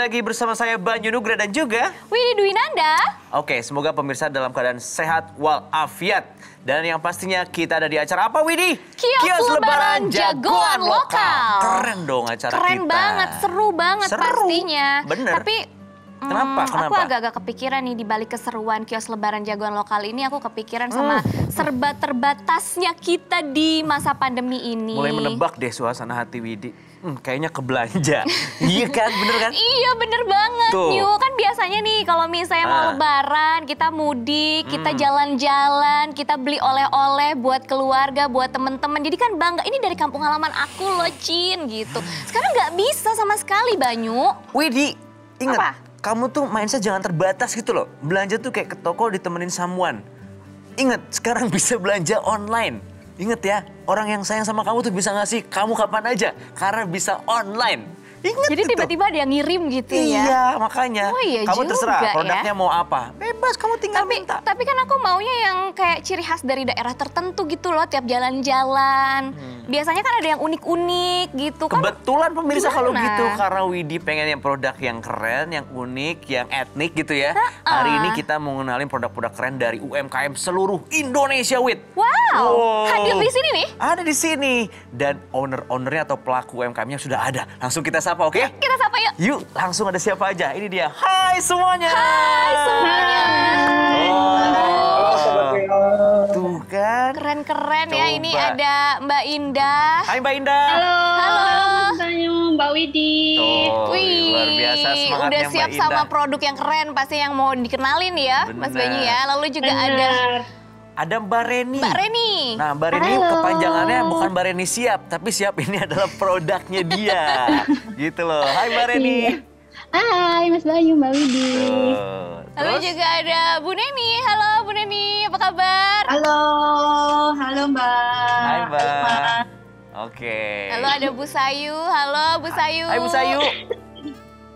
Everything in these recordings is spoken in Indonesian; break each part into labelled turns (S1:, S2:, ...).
S1: lagi bersama saya Banyu Nugra dan juga
S2: Widi Dwinanda.
S1: Oke, semoga pemirsa dalam keadaan sehat walafiat. Dan yang pastinya kita ada di acara apa, Widi?
S2: Kios Lebaran Jagoan Lokal.
S1: Keren dong acara kita.
S2: Keren banget, seru banget pastinya.
S1: Bener.
S2: Tapi
S1: Kenapa?
S2: aku agak-agak kepikiran nih di balik keseruan Kios Lebaran Jagoan Lokal ini, aku kepikiran sama serba terbatasnya kita di masa pandemi ini.
S1: Mulai menebak deh suasana hati Widi. Kayaknya kebelanja. Iya kan, bener kan?
S2: Iya bener banget,
S1: Tuh.
S2: Nyu. Kan biasanya nih kalau misalnya mau lebaran, kita mudik, kita jalan-jalan, kita beli oleh-oleh buat keluarga, buat temen-temen. Jadi kan bangga, ini dari kampung halaman aku loh, Cin, gitu. Sekarang nggak bisa sama sekali, Banyu.
S1: Widi, ingat.
S2: Apa?
S1: Kamu tuh mindset jangan terbatas gitu loh. Belanja tuh kayak ke toko ditemenin someone. Ingat, sekarang bisa belanja online. Ingat ya, orang yang sayang sama kamu tuh bisa ngasih kamu kapan aja. Karena bisa online. Ingat
S2: Jadi
S1: itu.
S2: tiba-tiba ada yang ngirim gitu ya.
S1: Iya, makanya.
S2: Oh iya
S1: kamu terserah
S2: juga
S1: produknya
S2: ya.
S1: mau apa. Bebas, kamu tinggal minta.
S2: Tapi kan aku maunya yang kayak ciri khas dari daerah tertentu gitu loh, tiap jalan-jalan. Biasanya kan ada yang unik-unik gitu kan.
S1: Kebetulan pemirsa kalau
S2: gimana?
S1: gitu, karena Widi pengen yang produk yang keren, yang unik, yang etnik gitu ya. Hari ini kita mau ngenalin produk-produk keren dari UMKM seluruh Indonesia, Wid.
S2: Wow, hadir di sini nih.
S1: Ada di sini. Dan owner-ownernya atau pelaku UMKM-nya sudah ada. Langsung kita sapa, oke?
S2: Kita sapa yuk.
S1: Yuk, langsung ada siapa aja. Ini dia. Hai semuanya.
S2: Hai semuanya.
S1: Tuh kan.
S2: Keren-keren ya, ini
S1: Coba.
S2: ada Mbak Indah.
S1: Hai Mbak Indah.
S2: Halo.
S3: Mas Banyu, Mbak Widi.
S1: Tuh,
S2: Wih,
S1: luar biasa semangatnya
S2: udah
S1: Mbak
S2: siap
S1: Indah.
S2: sama produk yang keren pasti yang mau dikenalin ya, Mas
S1: Bener.
S2: Banyu ya. Lalu juga ada
S1: Ada Mbak Reni.
S2: Mbak Reni.
S1: Nah, Mbak Reni kepanjangannya bukan Mbak Reni siap, tapi siap ini adalah produknya dia. Gitu loh. Hai Mbak Reni.
S3: Hai Mas Banyu, Mbak Widi.
S1: Tuh.
S2: Lalu
S1: Terus?
S2: juga ada Bu Neni. Halo Bu Neni, apa kabar?
S3: Halo Mbak.
S1: Hai Mbak. Oke.
S2: Lalu ada Bu Sayu. Halo Bu Sayu.
S1: Hai Bu Sayu.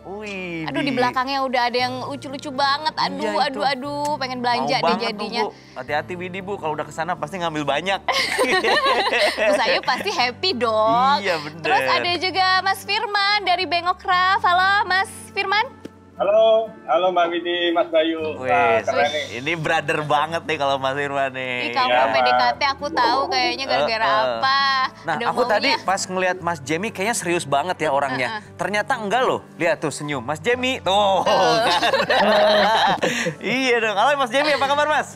S1: Wih.
S2: Aduh, di belakangnya udah ada yang lucu-lucu banget. Aduh,
S1: Iya, itu.
S2: aduh, pengen belanja
S1: Mau
S2: deh
S1: banget
S2: jadinya.
S1: tuh, Bu. Hati-hati Widi Bu, kalau udah kesana pasti ngambil banyak.
S2: Bu Sayu pasti happy dong.
S1: Iya, bener.
S2: Terus ada juga Mas Firman dari Bengokraft. Halo Mas Firman.
S4: Halo Mbak Widi, Mas Bayu.
S1: Wih,
S4: Keren nih.
S1: ini brother banget nih kalau Mas Irwan nih.
S2: Ih, kamu
S4: Iya.
S2: PDKT aku tahu kayaknya gara-gara apa.
S1: Nah,
S2: Ada
S1: aku
S2: maunya.
S1: tadi pas ngeliat Mas Jamie kayaknya serius banget ya orangnya. Ternyata enggak loh. Lihat tuh senyum. Mas Jamie, tuh kan. Iya dong. Halo Mas Jamie, apa kabar Mas?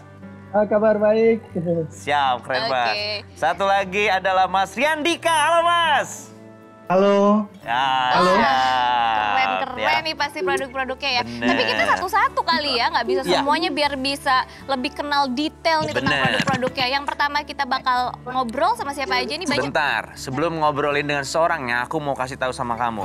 S5: Kabar baik.
S1: Siap, keren
S2: Oke.
S1: Mas. Satu lagi adalah Mas Riandika. Halo Mas.
S5: Halo.
S1: Ya,
S5: Halo.
S1: siap,
S2: Keren-keren
S1: ya.
S2: nih pasti produk-produknya ya.
S1: Bener.
S2: Tapi kita satu-satu kali ya, nggak bisa
S1: Iya.
S2: semuanya biar bisa lebih kenal detail nih tentang
S1: Bener.
S2: produk-produknya. Yang pertama kita bakal ngobrol sama siapa aja nih Banyu?
S1: Sebentar, sebelum ngobrolin dengan seorangnya, aku mau kasih tahu sama kamu.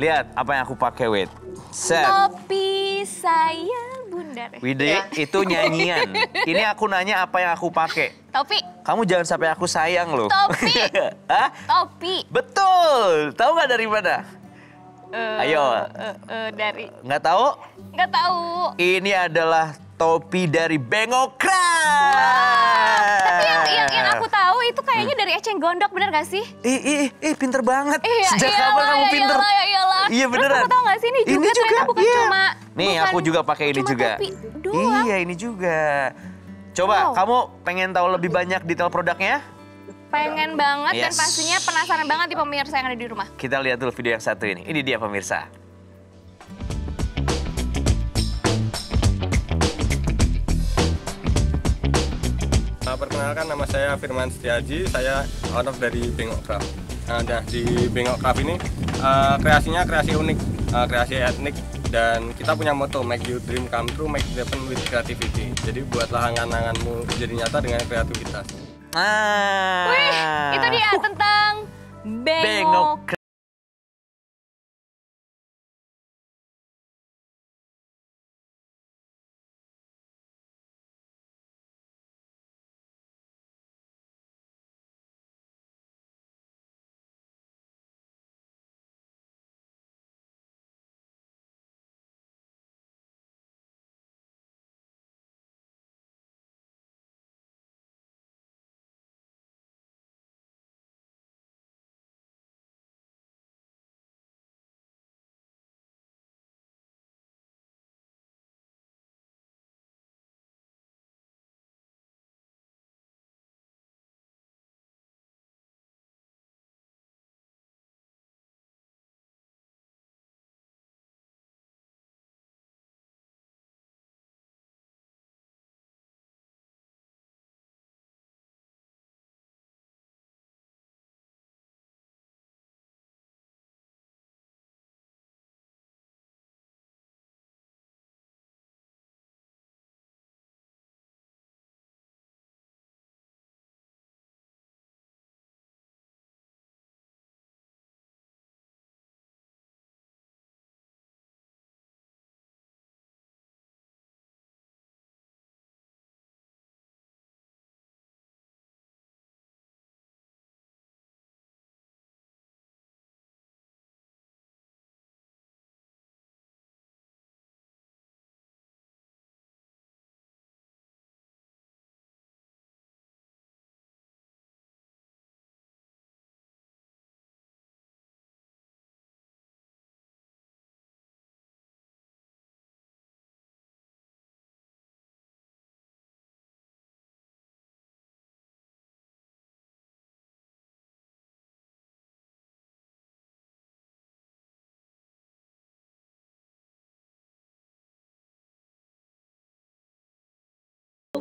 S1: Lihat apa yang aku pakai, Wid. Set.
S2: Topi saya bundar.
S1: Widi, itu nyanyian. Ini aku nanya apa yang aku pakai.
S2: Topi,
S1: Kamu jangan sampai aku sayang loh.
S2: Topi.
S1: Hah?
S2: topi.
S1: Betul. Tahu nggak dari mana? Ayo.
S2: Dari,
S1: Nggak tahu?
S2: nggak tahu.
S1: Ini adalah topi dari Bengokraft.
S2: Tapi yang aku tahu itu kayaknya dari eceng gondok, bener gak sih?
S1: Pinter banget.
S2: Iya,
S1: Sejak
S2: iyalah,
S1: kapan kamu
S2: ya
S1: pinter?
S2: iyalah, ya iyalah.
S1: Iya
S2: Terus
S1: beneran.
S2: kamu tahu gak sih ini juga ternyata bukan
S1: iya.
S2: cuma...
S1: Nih
S2: bukan
S1: aku juga pakai ini
S2: cuma
S1: juga.
S2: topi doang.
S1: Iya ini juga. Coba
S2: Wow.
S1: kamu pengen tahu lebih banyak detail produknya?
S2: Pengen banget dan
S1: Yes.
S2: pastinya penasaran banget di pemirsa yang ada di rumah.
S1: Kita lihat dulu video yang satu ini. Ini dia pemirsa.
S4: Perkenalkan nama saya Firman Setiaji, saya owner dari Bengokraft. Nah, di Bengokraft ini kreasinya kreasi unik, kreasi etnik, dan kita punya moto Make Your Dream Come True, Make It Happen with Creativity. Jadi buatlah angan-anganmu jadi nyata dengan kreativitas.
S2: Wih, itu dia tentang
S1: Bengokraft.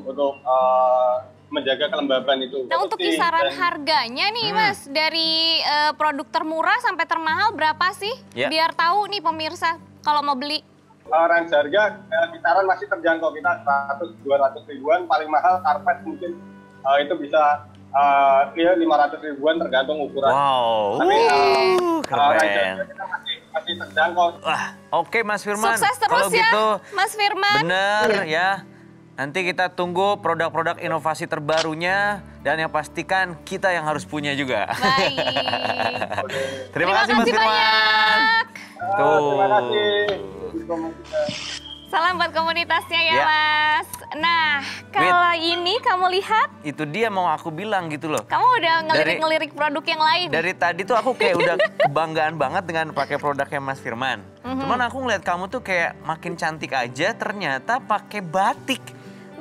S4: untuk menjaga kelembaban itu.
S2: Nah, untuk kisaran harganya nih Mas, dari produk termurah sampai termahal berapa sih?
S1: Ya.
S2: Biar tahu nih pemirsa kalau mau beli.
S4: Range harga kisaran masih terjangkau, kita 100-200 ribuan, paling mahal karpet mungkin itu bisa 500 ribuan tergantung ukuran.
S1: Wow,
S4: Tapi
S1: keren.
S4: range harga kita masih terjangkau.
S1: Wah, oke Mas Firman.
S2: Sukses terus
S1: Kalau
S2: ya,
S1: gitu,
S2: Mas Firman.
S1: bener ya. Nanti kita tunggu produk-produk inovasi terbarunya dan yang pastikan kita yang harus punya juga.
S2: Baik.
S1: Terima kasih Mas Firman.
S2: banyak.
S4: Terima kasih.
S2: Salam buat komunitasnya ya,
S1: Ya.
S2: Mas. Nah, kalau ini kamu lihat,
S1: Itu dia mau aku bilang gitu loh.
S2: kamu udah ngelirik-ngelirik produk yang lain.
S1: Dari tadi tuh aku kayak udah kebanggaan banget dengan pakai produknya Mas Firman. Cuman aku ngeliat kamu tuh kayak makin cantik aja ternyata pakai batik.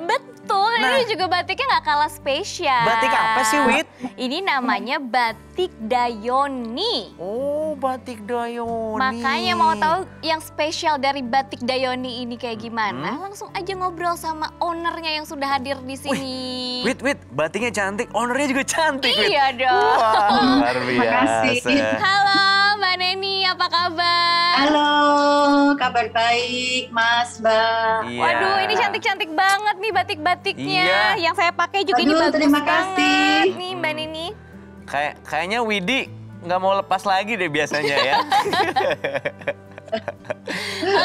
S2: Betul,
S1: Nah.
S2: ini juga batiknya nggak kalah spesial.
S1: Batik apa sih, Wit?
S2: Ini namanya batik Dayoni.
S1: Oh, batik Dayoni.
S2: Makanya mau tahu yang spesial dari batik Dayoni ini kayak gimana? Langsung aja ngobrol sama ownernya yang sudah hadir di sini.
S1: Wit, batiknya cantik, ownernya juga cantik, Wit.
S2: Iya dong.
S1: Wah, luar
S3: Terima kasih.
S1: biasa.
S2: Halo Mbak Neni, apa kabar?
S3: Halo, kabar baik Mas, Mbak.
S1: Iya.
S2: Waduh, ini cantik-cantik banget nih batik-batiknya.
S1: Iya.
S2: Yang saya pakai juga ini
S3: Aduh,
S2: bagus
S3: terima
S2: banget
S3: kasih.
S2: nih Mbak Neni.
S1: Kayaknya Widi nggak mau lepas lagi deh biasanya ya.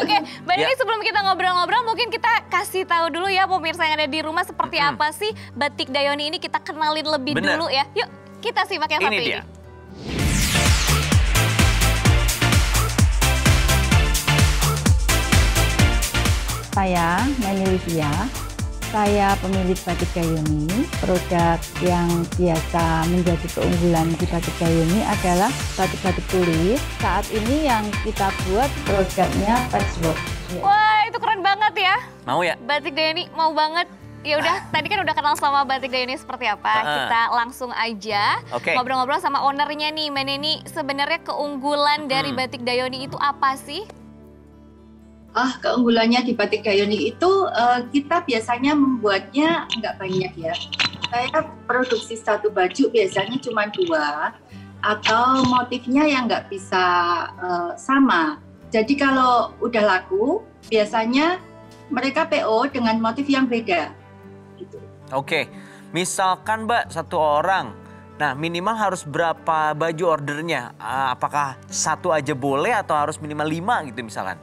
S2: Oke, Mbak Neni
S1: Ya.
S2: sebelum kita ngobrol-ngobrol mungkin kita kasih tahu dulu ya pemirsa yang ada di rumah seperti apa sih batik Dayoni ini, kita kenalin lebih
S1: Bener.
S2: dulu ya. Yuk, kita simak yang satu
S1: Ini
S2: ini.
S1: dia.
S6: Saya Neni Lydia, saya pemilik batik Dayoni. Produk yang biasa menjadi keunggulan di batik Dayoni adalah batik-batik tulis. Saat ini yang kita buat produknya patchwork.
S2: Wah, itu keren banget ya.
S1: Mau ya?
S2: Batik Dayoni mau banget. Ya udah, tadi kan udah kenal sama batik Dayoni seperti apa. Kita langsung aja
S1: Oke.
S2: ngobrol-ngobrol sama ownernya nih, Mbak Neni. Sebenarnya keunggulan dari batik Dayoni itu apa sih?
S3: Keunggulannya di batik Dayoni itu kita biasanya membuatnya nggak banyak ya. Saya produksi satu baju biasanya cuma 2 atau motifnya yang nggak bisa sama. Jadi kalau udah laku biasanya mereka PO dengan motif yang beda. Gitu.
S1: Oke, misalkan Mbak satu orang, nah minimal harus berapa baju ordernya? Apakah satu aja boleh atau harus minimal 5 gitu misalkan?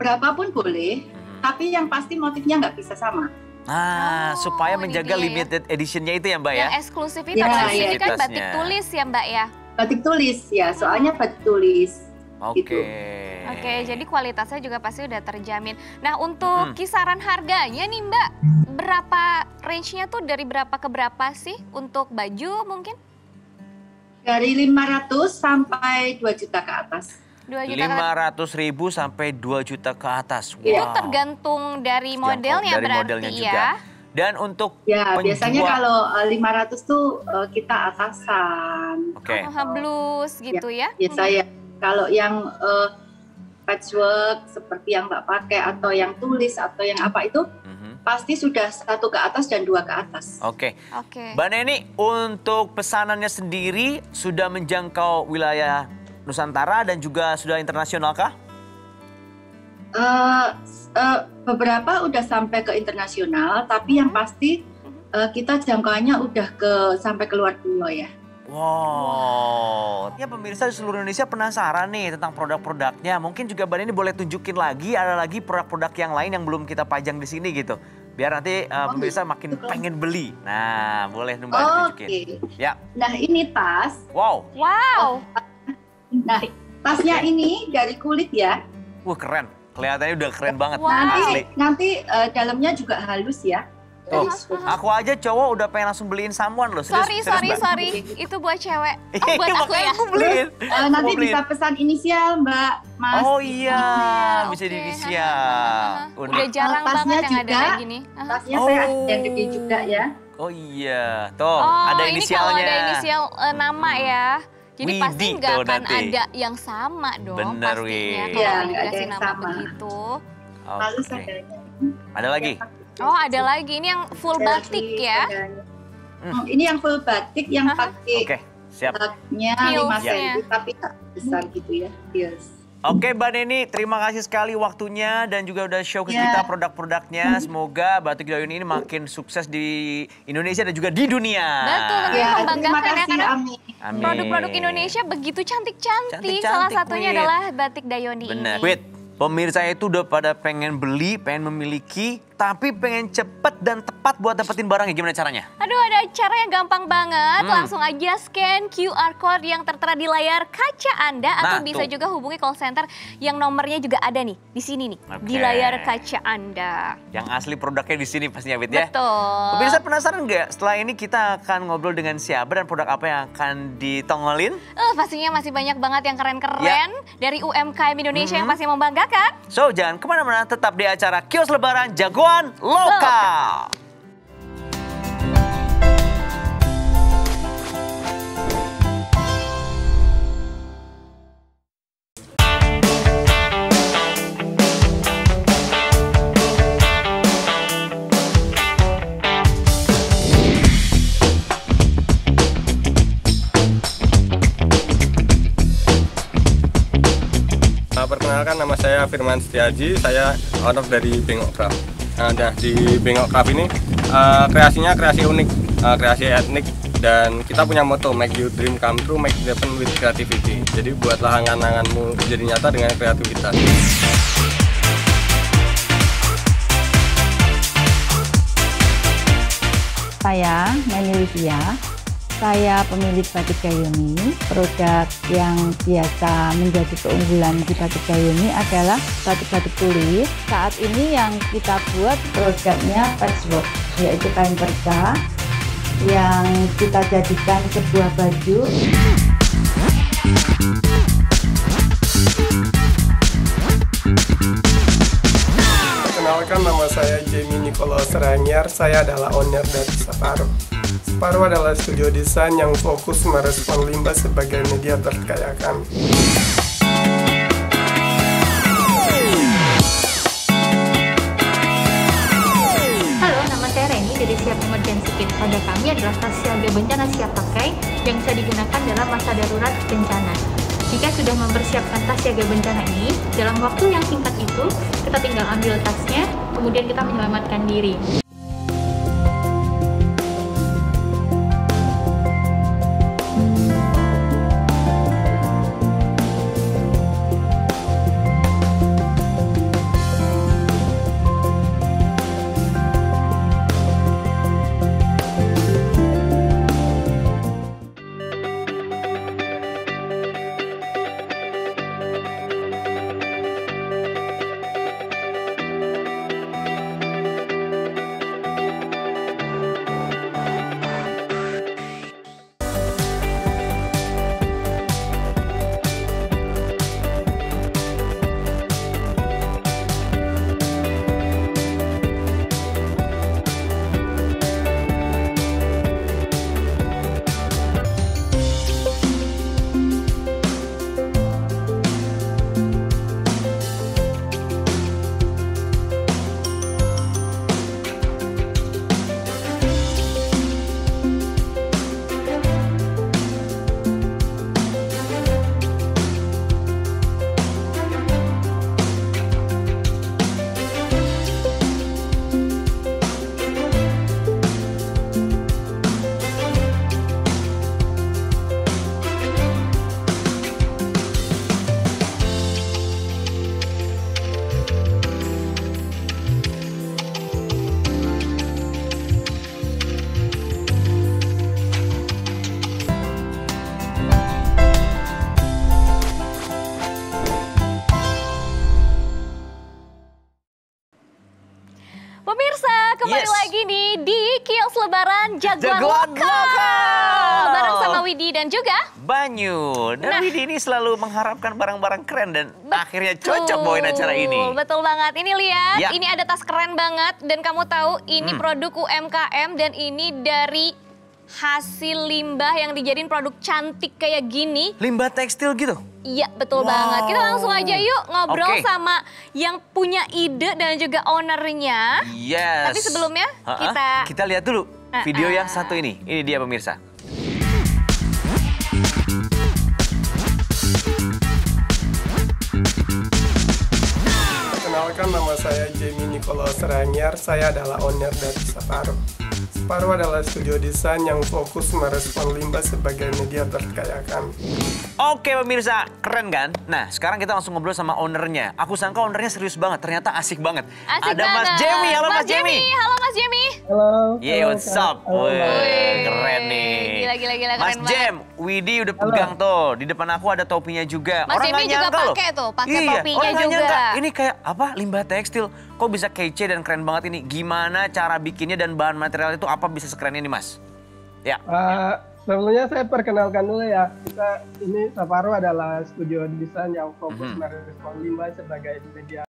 S3: Berapapun boleh, tapi yang pasti motifnya nggak bisa sama.
S1: Nah,
S2: Oh,
S1: supaya
S2: ini
S1: menjaga
S2: dia ya.
S1: limited editionnya itu ya Mbak ya?
S2: Yang eksklusif itu
S3: Ya,
S2: di sini kan batik
S1: eksklusivitasnya.
S2: tulis ya Mbak ya?
S3: Batik tulis ya, soalnya batik tulis.
S1: Oke.
S3: gitu.
S2: Oke, jadi kualitasnya juga pasti udah terjamin. Nah, untuk kisaran harganya nih Mbak, berapa range-nya tuh dari berapa ke berapa sih untuk baju mungkin?
S3: Dari 500 sampai 2 juta ke atas.
S2: 2 juta ke atas.
S1: 500.000 sampai 2 juta ke atas.
S2: Itu
S1: Wow.
S2: tergantung dari
S1: Terjangkau
S2: modelnya
S1: dari
S2: berarti
S1: modelnya
S2: ya.
S1: juga. Dan untuk
S3: Ya, biasanya
S1: penjual-
S3: kalau 500 tuh kita atasan.
S1: Oke.
S2: Blus gitu ya.
S3: Biasa ya. Kalau yang patchwork seperti yang Mbak pakai atau yang tulis atau yang apa itu pasti sudah 1 ke atas dan 2 ke atas.
S1: Oke.
S2: Oke.
S1: Mbak Neni, untuk pesanannya sendiri sudah menjangkau wilayah Nusantara dan juga sudah internasional kah?
S3: Beberapa udah sampai ke internasional, tapi yang pasti kita jangkauannya udah sampai ke luar pulau ya.
S1: Wow. Ya pemirsa di seluruh Indonesia penasaran nih tentang produk-produknya. Mungkin juga Mbak Neni boleh tunjukin lagi, ada lagi produk-produk yang lain yang belum kita pajang di sini gitu. Biar nanti pemirsa makin pengen beli. Nah, boleh Mbak Neni tunjukin.
S3: Oke.
S1: Ya.
S3: Nah ini tas.
S1: Wow.
S2: Wow.
S3: Nah tasnya ini dari kulit ya.
S1: Wah keren. Kelihatannya udah keren banget.
S2: Wow.
S1: Asli.
S3: Nanti dalamnya juga halus ya.
S1: Tuh,
S3: Dari sweat.
S1: aku aja cowok udah pengen langsung beliin samuan loh. Serius,
S2: Sorry,
S1: Mbak.
S2: sorry. Itu buat cewek. Oh, buat aku
S1: Makanya
S2: ya.
S1: aku beliin.
S3: Nanti
S1: Aku beliin.
S3: bisa pesan inisial Mbak, Mas.
S1: Oh iya, bisa
S2: Oke.
S1: di inisial.
S2: Udah jarang
S3: Tasnya
S2: banget yang ada
S3: juga.
S2: kayak gini.
S3: Tasnya saya ada yang gede
S1: Oh.
S3: juga ya.
S1: Oh iya, tuh
S2: Oh,
S1: ada
S2: ini kalau
S1: inisialnya.
S2: ada inisial nama ya. Jadi
S1: Widi
S2: pasti nggak
S1: tuh
S2: akan
S1: nanti.
S2: ada yang sama dong
S1: Bener,
S2: pastinya
S1: Wid.
S2: kalau
S3: Iya,
S2: udah
S3: nggak ada
S2: dikasih
S3: yang
S2: nama
S3: sama.
S2: begitu.
S3: Lalu
S1: Oke.
S3: sandalnya.
S1: Ada lagi?
S2: Oh, ada lagi. Ini yang full batik ya.
S3: Ini yang full batik yang pakai
S1: Oke, siap.
S3: laknya 5
S2: Heelsnya.
S3: cm tapi tak besar gitu ya. Heels.
S1: Oke Mbak Neni, terima kasih sekali waktunya dan juga udah show ke
S3: Ya.
S1: kita produk-produknya. Semoga Batik Dayuni ini makin sukses di Indonesia dan juga di dunia.
S2: Betul, tentunya
S3: Ya, terima
S2: membanggakan ya.
S3: kasih.
S2: Karena
S3: Amin.
S1: Amin.
S2: produk-produk Indonesia begitu cantik-cantik.
S1: Cantik-cantik,
S2: Salah satunya
S1: Wit.
S2: adalah Batik Dayoni
S1: Bener.
S2: ini.
S1: Wait, pemirsa itu udah pada pengen beli, pengen memiliki, tapi pengen cepet dan tepat buat dapetin barangnya. Gimana caranya?
S2: Aduh, ada cara yang gampang banget. Langsung aja scan QR code yang tertera di layar kaca Anda. Atau
S1: Nah,
S2: bisa
S1: tuh.
S2: juga hubungi call center yang nomornya juga ada nih. Di sini nih, di
S1: Oke.
S2: layar kaca Anda.
S1: Yang asli produknya di sini pastinya, Wit ya.
S2: Betul.
S1: Pemirsa penasaran nggak? Setelah ini kita akan ngobrol dengan siapa dan produk apa yang akan ditongolin?
S2: Pastinya masih banyak banget yang keren-keren
S1: Ya.
S2: dari UMKM Indonesia yang pasti membanggakan.
S1: So, jangan kemana-mana, tetap di acara Kios Lebaran Jagoan Lokal.
S4: Perkenalkan, nama saya Firman Setiaji, saya owner dari Bengok Craft. Nah, di Bengok Craft ini kreasinya kreasi unik, kreasi etnik, dan kita punya moto make your dream come true, make it happen with creativity. Jadi buatlah angan-anganmu jadi nyata dengan kreativitas.
S6: Saya Neni Lydia, saya pemilik Batik Dayuni. Produk yang biasa menjadi keunggulan di Batik Dayuni adalah batik-batik tulis. Saat ini yang kita buat produknya patchwork, yaitu kain perca yang kita jadikan sebuah baju.
S7: Perkenalkan, nama saya Jamie Nicholas Ranyar, saya adalah owner dari Separuh. Separuh adalah studio desain yang fokus merespon limbah sebagai media berkaryakan.
S8: Halo, nama saya Reni dari Siap Emergency Kit. Pada kami adalah tas siaga bencana siap pakai yang bisa digunakan dalam masa darurat bencana. Jika sudah mempersiapkan tas siaga bencana ini, dalam waktu yang singkat itu, kita tinggal ambil tasnya, kemudian kita menyelamatkan diri.
S2: Pemirsa, kembali
S1: Yes.
S2: lagi nih di Kios Lebaran Jagoan
S1: Jagoan Lokal.
S2: Bareng sama Widi dan juga
S1: Banyu. Dan
S2: Nah.
S1: Widi ini selalu mengharapkan barang-barang keren dan akhirnya cocok bawain acara ini.
S2: Betul banget. Ini lihat,
S1: Ya.
S2: ini ada tas keren banget dan kamu tahu ini produk UMKM dan ini dari hasil limbah yang dijadiin produk cantik kayak gini.
S1: Limbah tekstil gitu?
S2: Iya, betul banget. Kita langsung aja yuk ngobrol sama yang punya ide dan juga ownernya.
S1: Yes.
S2: Tapi sebelumnya
S1: kita lihat dulu video yang satu ini. Ini dia pemirsa.
S7: Perkenalkan, nama saya Jamie Nicholas Ranyar. Saya adalah owner dari Separo. Separo adalah studio desain yang fokus merespon limbah sebagai media berkarya kami.
S1: Oke pemirsa, keren kan? Nah sekarang kita langsung ngobrol sama ownernya. Aku sangka ownernya serius banget, ternyata asik banget.
S2: Asik
S1: Ada
S2: banget.
S1: Mas Jamie, halo Mas Jamie.
S2: Halo Mas Jamie.
S5: Halo.
S1: Yeah, what's up? Wih, keren nih.
S2: Gila,
S1: Mas
S2: keren
S1: Jam, Widi udah pegang tuh. Di depan aku ada topinya juga.
S2: Mas Jamie juga
S1: loh.
S2: pakai tuh, pakai
S1: Iya,
S2: topinya
S1: orang nggak
S2: juga.
S1: nyangka. Ini kayak apa? Limbah tekstil. Kok bisa kece dan keren banget ini? Gimana cara bikinnya dan bahan material itu apa bisa sekeren ini, Mas? Ya.
S5: Sebelumnya saya perkenalkan dulu ya. Ini Separo adalah studio desain yang fokus merespon limbah sebagai media.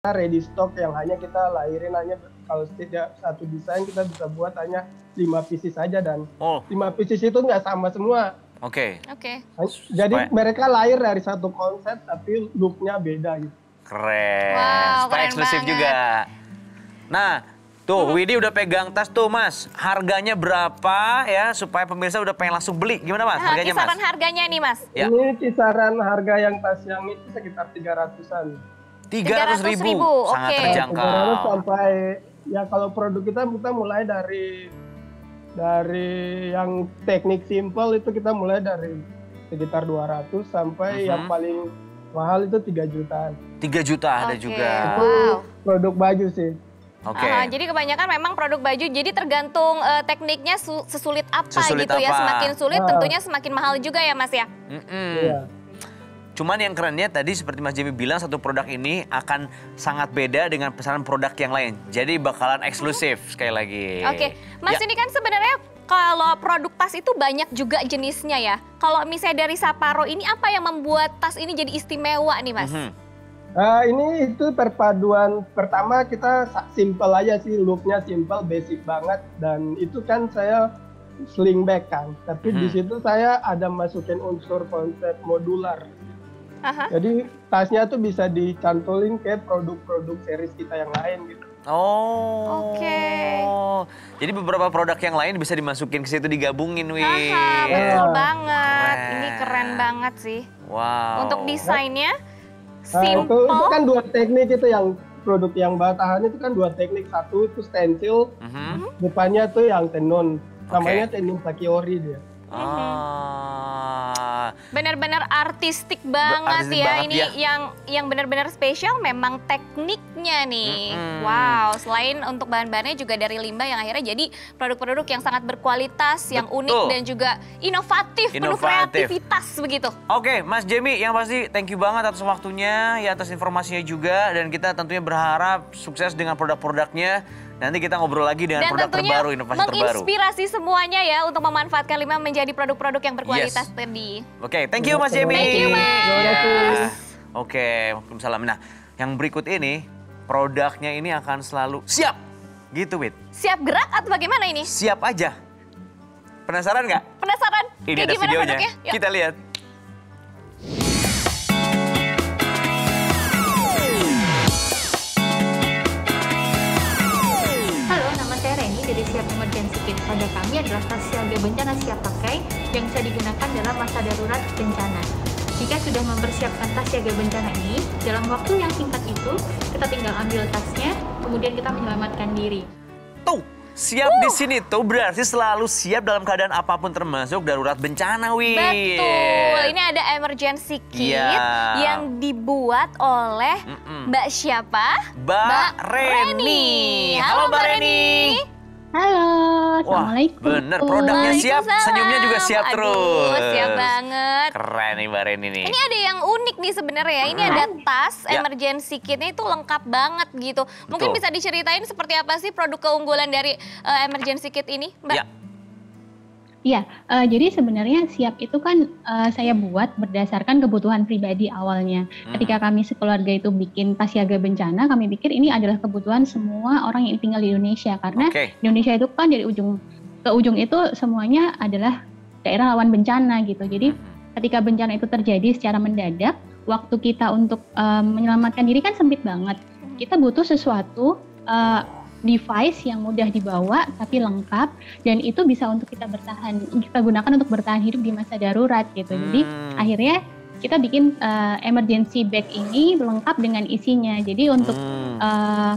S5: Ready stock yang hanya kita lahirin kalau setiap satu desain kita bisa buat hanya 5 pieces saja dan 5 pieces itu nggak sama semua.
S1: Oke.
S5: Jadi mereka lahir dari satu konsep tapi looknya beda gitu.
S1: Keren.
S2: Wow,
S1: supaya
S2: keren
S1: eksklusif
S2: banget.
S1: juga. Nah, tuh Widi udah pegang tas tuh Mas. Harganya berapa ya supaya pemirsa udah pengen langsung beli. Gimana Mas? Harganya Mas?
S2: Kisaran harganya nih Mas.
S1: Ya.
S5: Ini kisaran harga yang tas yang itu sekitar 300-an.
S1: 300.000, sangat
S2: oke.
S1: terjangkau.
S5: 300 sampai ya kalau produk kita mulai dari yang teknik simple itu kita mulai dari sekitar 200 sampai yang paling mahal itu 3 jutaan.
S1: 3 juta ada juga.
S5: Itu produk baju sih.
S1: Oke.
S2: Jadi kebanyakan memang produk baju, jadi tergantung tekniknya sesulit apa
S1: Sesulit
S2: gitu ya.
S1: apa?
S2: Semakin sulit tentunya semakin mahal juga ya Mas ya.
S5: Iya.
S1: Cuman yang kerennya tadi seperti Mas Jamie bilang satu produk ini akan sangat beda dengan pesanan produk yang lain. Jadi bakalan eksklusif sekali lagi.
S2: Oke, Mas ini kan sebenarnya kalau produk tas itu banyak juga jenisnya ya. Kalau misalnya dari Separo ini apa yang membuat tas ini jadi istimewa nih Mas?
S5: Ini itu perpaduan, pertama kita simple aja sih, looknya simple, basic banget. Dan itu kan saya sling bag kan, tapi di situ saya ada masukin unsur konsep modular. Jadi tasnya tuh bisa dicantolin ke produk-produk series kita yang lain gitu.
S2: Oke.
S1: Jadi beberapa produk yang lain bisa dimasukin ke situ digabungin, Wi.
S2: Betul banget. Ini keren banget sih.
S1: Wow.
S2: Untuk desainnya
S5: Itu
S2: simple.
S5: kan 2 teknik itu yang produk yang bahan itu kan 2 teknik. Satu itu stencil, depannya tuh yang tenun. Namanya tenun Sakiori dia.
S2: Benar-benar artistik banget
S1: Artistik
S2: ya.
S1: banget,
S2: Ini
S1: ya.
S2: yang benar-benar spesial memang tekniknya nih. Wow, selain untuk bahan-bahannya juga dari limbah yang akhirnya jadi produk-produk yang sangat berkualitas, yang unik
S1: Betul.
S2: dan juga inovatif, penuh
S1: Inovatif.
S2: kreativitas begitu.
S1: Oke, Mas Jamie, yang pasti thank you banget atas waktunya, ya atas informasinya juga, dan kita tentunya berharap sukses dengan produk-produknya. Nanti kita ngobrol lagi dengan
S2: Dan
S1: produk
S2: tentunya
S1: terbaru, inovasi terbaru.
S2: menginspirasi semuanya ya untuk memanfaatkan limbah menjadi produk-produk yang berkualitas tadi.
S1: Oke, thank you Mas Jamie.
S2: Thank you, Mas.
S1: Ya. Oke, waalaikumsalam. Nah, yang berikut ini produknya ini akan selalu siap, gitu Wit.
S2: Siap gerak atau bagaimana ini?
S1: Siap aja. Penasaran nggak?
S2: Penasaran?
S1: Ini
S2: Kayak
S1: ada
S2: gimana
S1: videonya.
S2: produknya? Yuk.
S1: Kita lihat.
S8: Halo, nama saya Reni dari Siap Emergency Kit. Pada kami adalah tas siaga bencana siap pakai yang bisa digunakan dalam masa darurat bencana. Jika sudah mempersiapkan tas siaga bencana ini, dalam waktu yang singkat itu, kita tinggal ambil tasnya, kemudian kita menyelamatkan diri.
S1: Tuh, siap di sini tuh berarti selalu siap dalam keadaan apapun termasuk darurat bencana, Wit.
S2: Betul, ini ada emergency kit
S1: Iya.
S2: yang dibuat oleh Mbak siapa?
S1: Mbak Reni. Halo Mbak Reni.
S6: Halo,
S1: Wah,
S6: Assalamualaikum.
S1: bener produknya siap,
S2: Waalaikumsalam.
S1: senyumnya juga siap
S2: Aduh,
S1: terus.
S2: siap banget.
S1: Keren nih Mbak Reni nih.
S2: Ini ada yang unik nih sebenarnya ya. Ini ada tas
S1: Ya.
S2: emergency kitnya itu lengkap banget gitu. Mungkin
S1: Betul.
S2: bisa diceritain seperti apa sih produk keunggulan dari emergency kit ini, Mbak?
S1: Ya.
S6: Iya, jadi sebenarnya siap itu kan saya buat berdasarkan kebutuhan pribadi awalnya. Ketika kami sekeluarga itu bikin tas siaga bencana, kami pikir ini adalah kebutuhan semua orang yang tinggal di Indonesia. Karena
S1: Oke.
S6: Indonesia itu kan dari ujung ke ujung itu semuanya adalah daerah rawan bencana gitu. Jadi ketika bencana itu terjadi secara mendadak, waktu kita untuk menyelamatkan diri kan sempit banget. Kita butuh sesuatu device yang mudah dibawa tapi lengkap dan itu bisa untuk kita gunakan untuk bertahan hidup di masa darurat gitu. Jadi akhirnya kita bikin emergency bag ini lengkap dengan isinya. Jadi untuk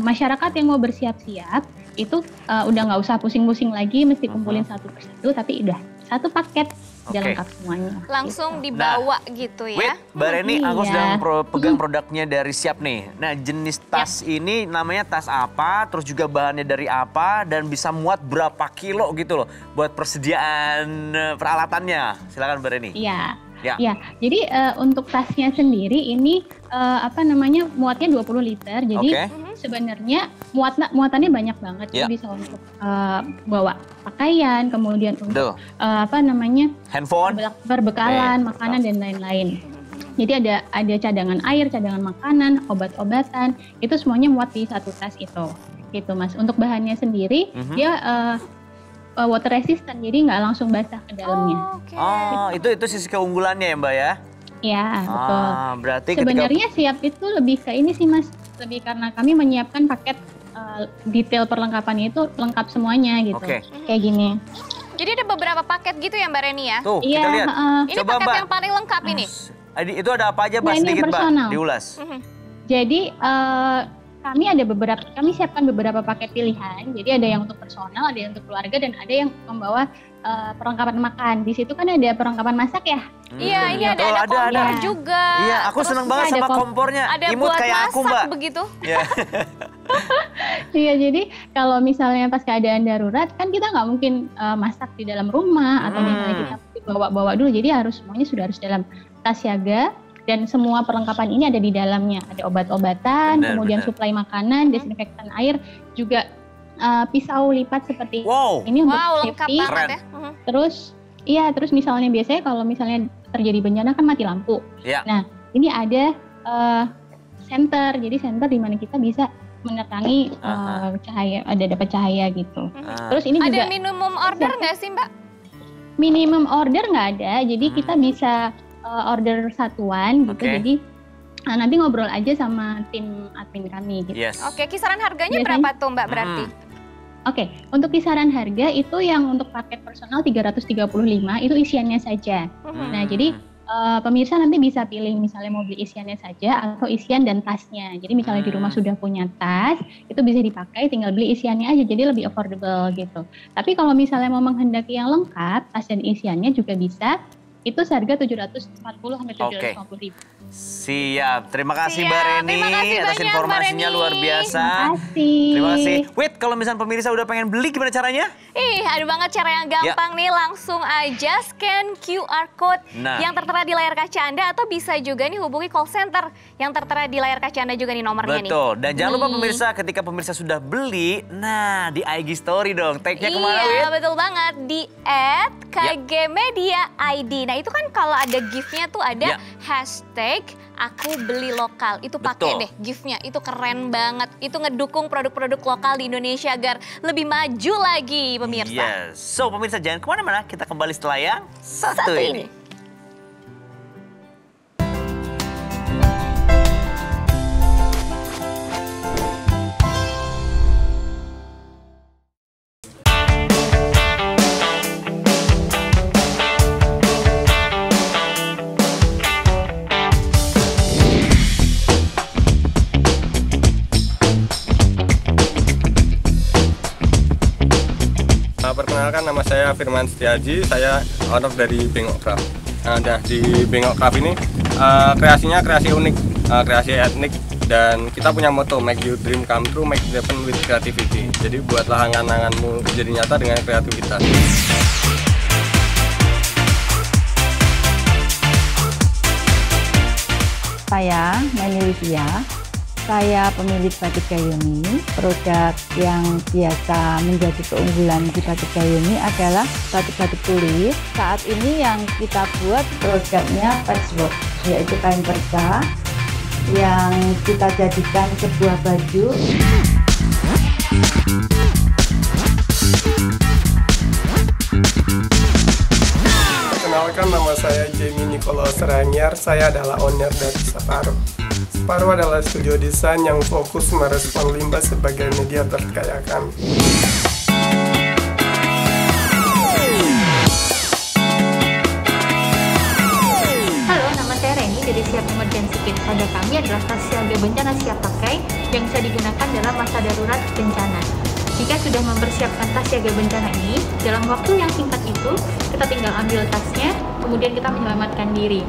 S6: masyarakat yang mau bersiap-siap itu udah nggak usah pusing-pusing lagi mesti kumpulin satu persatu, tapi udah satu paket udah
S1: Oke.
S6: lengkap semuanya.
S2: Langsung dibawa gitu
S1: Wait,
S2: ya.
S1: Mbak Reni, aku
S6: Iya.
S1: sedang pegang produknya dari Siap nih. Nah, jenis tas ini namanya tas apa, terus juga bahannya dari apa, dan bisa muat berapa kilo gitu loh buat persediaan peralatannya. Silakan Mbak Reni.
S6: Iya.
S1: Ya.
S6: Ya, jadi untuk tasnya sendiri ini muatnya 20 liter. Jadi
S1: Oke.
S6: sebenarnya muatannya banyak banget.
S1: Ya.
S6: Jadi bisa untuk bawa pakaian, kemudian
S1: Betul.
S6: untuk
S1: Handphone.
S6: perbekalan, makanan dan lain-lain. Jadi ada cadangan air, cadangan makanan, obat-obatan, itu semuanya muat di satu tas itu. Gitu Mas. Untuk bahannya sendiri dia water resistant, jadi nggak langsung basah ke dalamnya.
S2: Oke.
S1: Oh, itu sisi keunggulannya ya Mbak ya?
S6: Ya, betul.
S1: Berarti
S6: Sebenarnya siap itu lebih ke ini sih Mas, lebih karena kami menyiapkan paket detail perlengkapannya itu lengkap semuanya gitu.
S1: Oke.
S6: Kayak gini.
S2: Jadi ada beberapa paket gitu ya Mbak Reni ya?
S1: Tuh,
S6: Iya,
S1: kita lihat.
S2: Ini
S1: Coba,
S2: paket
S1: Mbak.
S2: yang paling lengkap ini.
S1: Itu ada apa aja Mbak?
S6: Nah, ini
S1: Sedikit Mbak,
S6: personal.
S1: diulas.
S6: Jadi kami siapkan beberapa paket pilihan. Jadi ada yang untuk personal, ada yang untuk keluarga, dan ada yang membawa perlengkapan makan. Di situ kan ada perlengkapan masak ya.
S2: Iya, ini ada
S1: Betul,
S2: kompor
S6: ada.
S2: juga.
S1: Iya, aku
S2: Terus
S1: seneng banget
S6: ada
S1: sama kompornya.
S2: ada
S1: Imut
S2: buat
S1: kayak
S2: masak
S1: aku Mbak.
S2: begitu.
S1: Iya.
S6: Iya, jadi kalau misalnya pas keadaan darurat kan kita nggak mungkin masak di dalam rumah atau misalnya kita bawa-bawa dulu. Jadi semuanya sudah harus dalam tas siaga. Dan semua perlengkapan ini ada di dalamnya. Ada obat-obatan,
S1: Benar,
S6: kemudian
S1: benar.
S6: suplai makanan, desinfektan air, juga pisau lipat seperti
S1: Wow.
S6: ini untuk
S2: Wow, lengkap
S6: safety.
S2: banget
S1: Keren.
S2: ya.
S6: Terus misalnya biasanya kalau misalnya terjadi bencana kan mati lampu.
S1: Iya.
S6: Nah, ini ada senter. Jadi senter di mana kita bisa menerangi cahaya, ada dapat cahaya gitu. Terus ini juga
S2: Ada minimum order nggak sih Mbak?
S6: minimum order nggak ada. Jadi kita bisa order satuan gitu.
S1: Oke.
S6: Jadi nanti ngobrol aja sama tim admin kami gitu.
S1: Yes.
S2: Oke, kisaran harganya
S6: Biasanya-
S2: berapa tuh Mbak berarti?
S6: Oke, untuk kisaran harga itu yang untuk paket personal 335 itu isiannya saja. Nah, jadi pemirsa nanti bisa pilih misalnya mau beli isiannya saja atau isian dan tasnya. Jadi misalnya di rumah sudah punya tas, itu bisa dipakai, tinggal beli isiannya aja, jadi lebih affordable gitu. Tapi kalau misalnya mau menghendaki yang lengkap, tas dan isiannya juga bisa
S8: itu seharga 740 sampai 750 ribu.
S1: Siap, terima kasih Mbak
S2: Siap,
S1: Reni
S2: terima kasih
S1: atas
S2: banyak,
S1: informasinya
S2: Mbak Reni.
S1: luar biasa.
S8: Terima kasih.
S1: Terima kasih. Wait, kalau misalnya pemirsa udah pengen beli gimana caranya?
S2: Ada banget cara yang gampang nih, langsung aja scan QR code yang tertera di layar kaca Anda atau bisa juga nih hubungi call center yang tertera di layar kaca Anda juga nih nomornya nih.
S1: Betul, dan jangan lupa pemirsa ketika pemirsa sudah beli, nah di IG story dong, tag-nya kemana Wit?
S2: Iya betul banget, di @kgmediaid. Nah itu kan kalau ada gift-nya tuh ada hashtag aku beli lokal. Itu pakai deh gift-nya, itu keren banget. Itu ngedukung produk-produk lokal di Indonesia agar lebih maju lagi pemirsa.
S1: Yes, so pemirsa jangan kemana-mana, kita kembali setelah yang satu ini.
S4: Perkenalkan, nama saya Firman Setiaji, saya owner dari Bengok Craft. Nah, di Bengok Craft ini kreasinya kreasi unik, kreasi etnik, dan kita punya moto make your dream come true, make it happen with creativity. Jadi buatlah angan-anganmu jadi nyata dengan kreativitas.
S6: Saya Neni Livia. Saya pemilik Batik Gayuni. Produk yang biasa menjadi keunggulan di Batik Gayuni adalah batik-batik tulis. Saat ini yang kita buat produknya patchwork, yaitu kain perca yang kita jadikan sebuah baju.
S7: Perkenalkan, nama saya Jamie Nicholas Ranier. Saya adalah owner dari Separuh. Separuh adalah studio desain yang fokus merespon limbah sebagai media terkaya kami.
S8: Halo, nama saya Reni dari Siap Emergency Kit. Pada kami adalah tas siaga bencana siap pakai yang bisa digunakan dalam masa darurat bencana. Jika sudah mempersiapkan tas siaga bencana ini, dalam waktu yang singkat itu, kita tinggal ambil tasnya, kemudian kita menyelamatkan diri.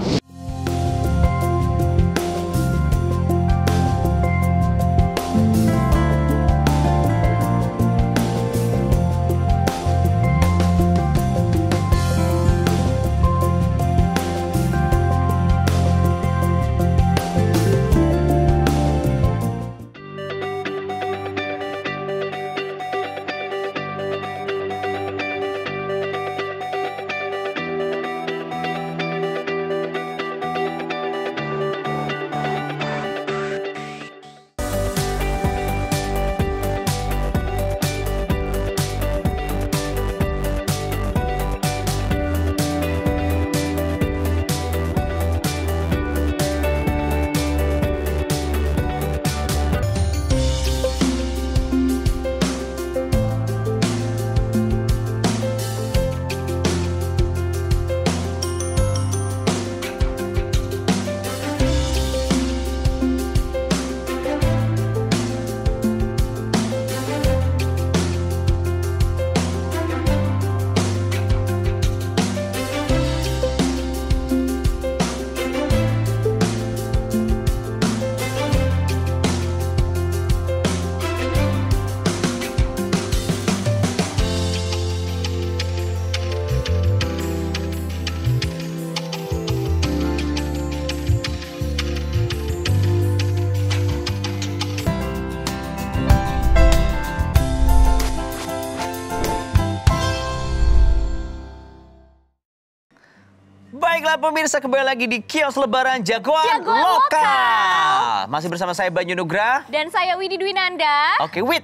S1: Baiklah pemirsa, kembali lagi di Kios Lebaran Jagoan Lokal. Masih bersama saya Banyu Nugra.
S2: Dan saya Widi Dwinanda.
S1: Oke, Wid.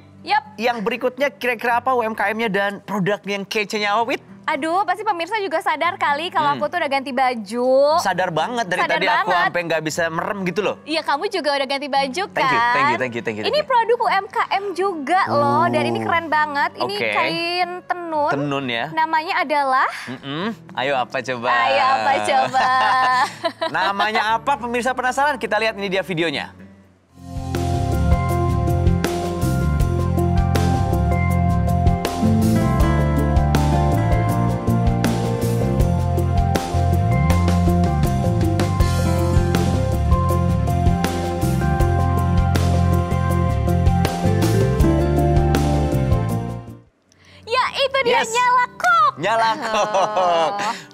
S1: Yang berikutnya kira-kira apa UMKM-nya dan produk yang kece-nya apa, Wid?
S2: Aduh, pasti pemirsa juga sadar kali kalau aku tuh udah ganti baju.
S1: Sadar banget dari tadi aku sampai nggak bisa merem gitu loh.
S2: Iya, kamu juga udah ganti baju kan?
S1: Thank you.
S2: Ini produk UMKM juga loh, dan ini keren banget. Ini kain tenun.
S1: Tenun ya.
S2: Namanya adalah?
S1: Ayo apa coba? Namanya apa pemirsa penasaran? Kita lihat ini dia videonya.
S2: dia Nyala Kok.
S1: Nyala Kok.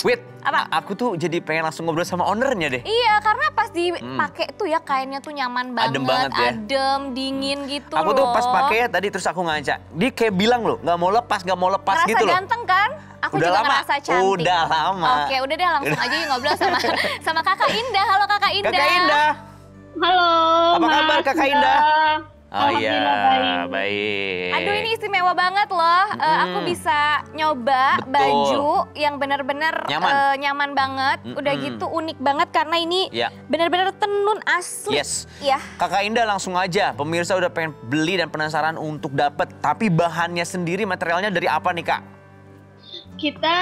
S1: Wait,
S2: Apa?
S1: aku tuh jadi pengen langsung ngobrol sama ownernya deh.
S2: Iya, karena pas dipakai tuh ya kainnya tuh nyaman banget,
S1: Adem banget ya.
S2: adem, dingin gitu
S1: Aku
S2: loh.
S1: tuh pas pakai ya tadi terus aku ngaca. Dia kayak bilang loh, nggak mau lepas
S2: Ngerasa
S1: gitu loh.
S2: ganteng kan? Aku
S1: Udah
S2: juga
S1: lama?
S2: ngerasa cantik.
S1: Udah lama.
S2: Oke, udah deh langsung aja yuk ngobrol sama Kakak Indah. Halo Kakak Indah.
S1: Kakak Indah.
S9: Halo.
S1: Apa kabar Kakak Indah? Oh iya,
S9: Alhamdulillah,
S1: baik.
S2: Aduh ini istimewa banget loh. Aku bisa nyoba
S1: Betul.
S2: baju yang benar-benar nyaman banget. Udah gitu unik banget karena ini
S1: Ya.
S2: benar-benar tenun asli.
S1: Yes.
S2: Ya.
S1: Kakak Indah langsung aja. Pemirsa udah pengen beli dan penasaran untuk dapet. Tapi bahannya sendiri materialnya dari apa nih Kak?
S9: Kita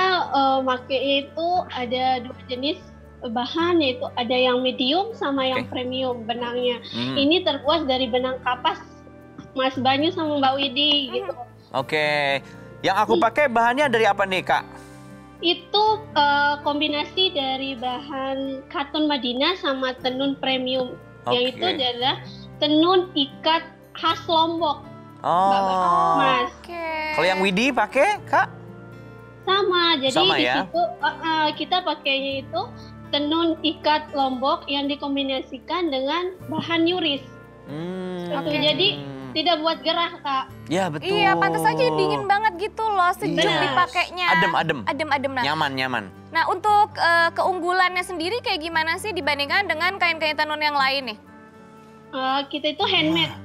S9: pakai itu ada 2 jenis bahan, yaitu ada yang medium sama yang premium benangnya. Ini terbuat dari benang kapas Mas Banyu sama Mbak Widi gitu.
S1: Oke. Yang aku pakai bahannya dari apa nih Kak?
S9: Itu kombinasi dari bahan katun Madinah sama tenun premium. Yang itu adalah tenun ikat khas Lombok. Mas.
S1: Kalau yang Widi pakai Kak?
S9: Sama, jadi
S1: Sama
S9: di
S1: ya?
S9: situ kita pakainya itu tenun ikat Lombok yang dikombinasikan dengan bahan yuris. Jadi tidak buat gerah Kak.
S1: Ya betul.
S2: Iya, pantas aja dingin banget gitu loh, sejuk dipakainya.
S1: Adem-adem.
S2: Adem-adem. Nah,
S1: Nyaman.
S2: Nah, untuk keunggulannya sendiri kayak gimana sih dibandingkan dengan kain-kain tenun yang lain nih?
S9: Kita itu handmade.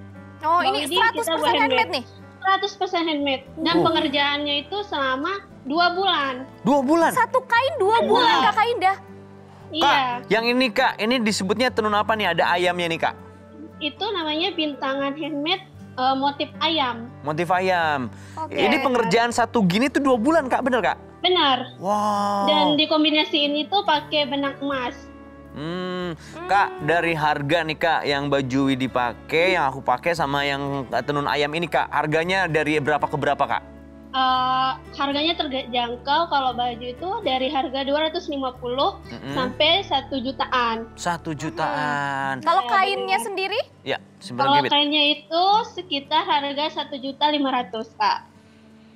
S2: Oh, ini 100% handmade nih?
S9: 100% handmade. Dan pengerjaannya itu selama 2 bulan.
S1: 2 bulan?
S2: Satu kain 2 bulan Kakak Indah?
S9: Iya.
S1: Kak, yang ini Kak, ini disebutnya tenun apa nih? Ada ayamnya nih Kak?
S9: Itu namanya bintangan handmade motif ayam.
S1: Motif ayam. Ini pengerjaan satu gini tuh 2 bulan Kak, bener Kak?
S9: Benar.
S1: Wow.
S9: Dan dikombinasiin itu pakai benang emas.
S1: Kak, dari harga nih Kak, yang baju Widi pakai, yang aku pakai sama yang tenun ayam ini Kak, harganya dari berapa ke berapa Kak?
S9: Harganya terjangkau. Kalau baju itu dari harga 250 sampai 1 jutaan.
S1: 1 jutaan.
S2: Kalau kainnya sendiri?
S1: Ya,
S9: kalau kainnya itu sekitar harga 1.500.000 Kak.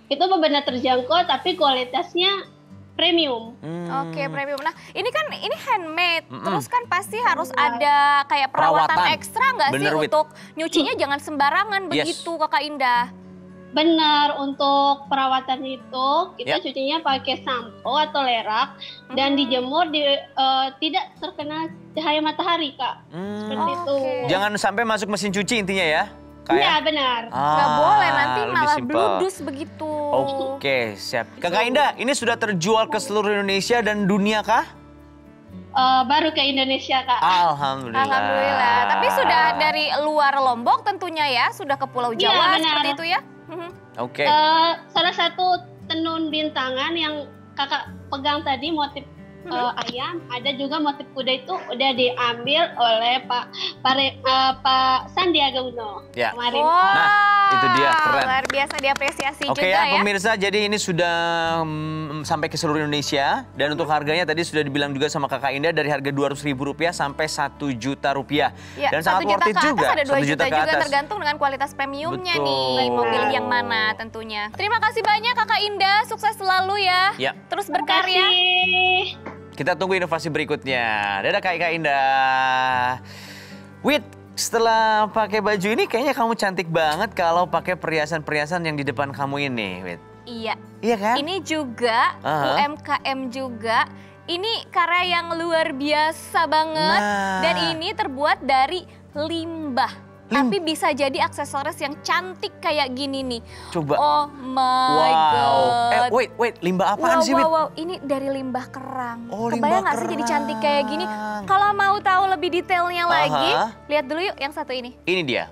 S9: Itu benar terjangkau tapi kualitasnya premium.
S2: Oke, premium. Nah, ini kan handmade. Terus kan pasti harus ada kayak perawatan ekstra nggak sih untuk nyucinya jangan sembarangan begitu Kakak Indah?
S9: Benar, untuk perawatan itu kita cucinya pakai sampo atau lerak dan dijemur tidak terkena cahaya matahari Kak. Seperti itu.
S1: Jangan sampai masuk mesin cuci intinya ya?
S9: Iya benar.
S2: Nggak boleh, nanti malah bludus begitu.
S1: Oke, siap. Kakak Indah, ini sudah terjual ke seluruh Indonesia dan dunia kah?
S9: Baru ke Indonesia Kak.
S1: Alhamdulillah.
S2: Alhamdulillah. Tapi sudah dari luar Lombok tentunya ya, sudah ke Pulau Jawa seperti itu ya?
S1: Oke.
S9: Salah satu tenun bintangan yang Kakak pegang tadi motif ayam, ada juga motif kuda itu udah diambil oleh Pak Sandiaga Uno kemarin.
S1: Nah, itu dia keren.
S2: Luar biasa diapresiasi juga
S1: ya.
S2: ya.
S1: Pemirsa, jadi ini sudah sampai ke seluruh Indonesia dan untuk harganya tadi sudah dibilang juga sama Kakak Indah dari harga Rp200.000 sampai Rp1.000.000.
S2: Ya,
S1: dan sangat worth it juga.
S2: Ada 2 juta juga tergantung dengan kualitas premiumnya nih. Mau pilih yang mana tentunya. Terima kasih banyak Kakak Indah, sukses selalu ya. Terus berkarya.
S1: Kita tunggu inovasi berikutnya. Dadah Kak Indah. Wit, setelah pakai baju ini kayaknya kamu cantik banget kalau pakai perhiasan-perhiasan yang di depan kamu ini, Wit.
S2: Iya.
S1: Iya kan?
S2: Ini juga UMKM juga. Ini karya yang luar biasa banget. Dan ini terbuat dari limbah. Tapi bisa jadi aksesoris yang cantik kayak gini nih.
S1: Coba.
S2: Oh my god.
S1: Wait, limbah apaan sih, Wit?
S2: Wow, ini dari limbah kerang.
S1: Oh,
S2: kebayang
S1: limbah
S2: gak sih jadi
S1: kerang.
S2: cantik kayak gini? Kalau mau tahu lebih detailnya lagi, lihat dulu yuk yang satu ini.
S1: Ini dia.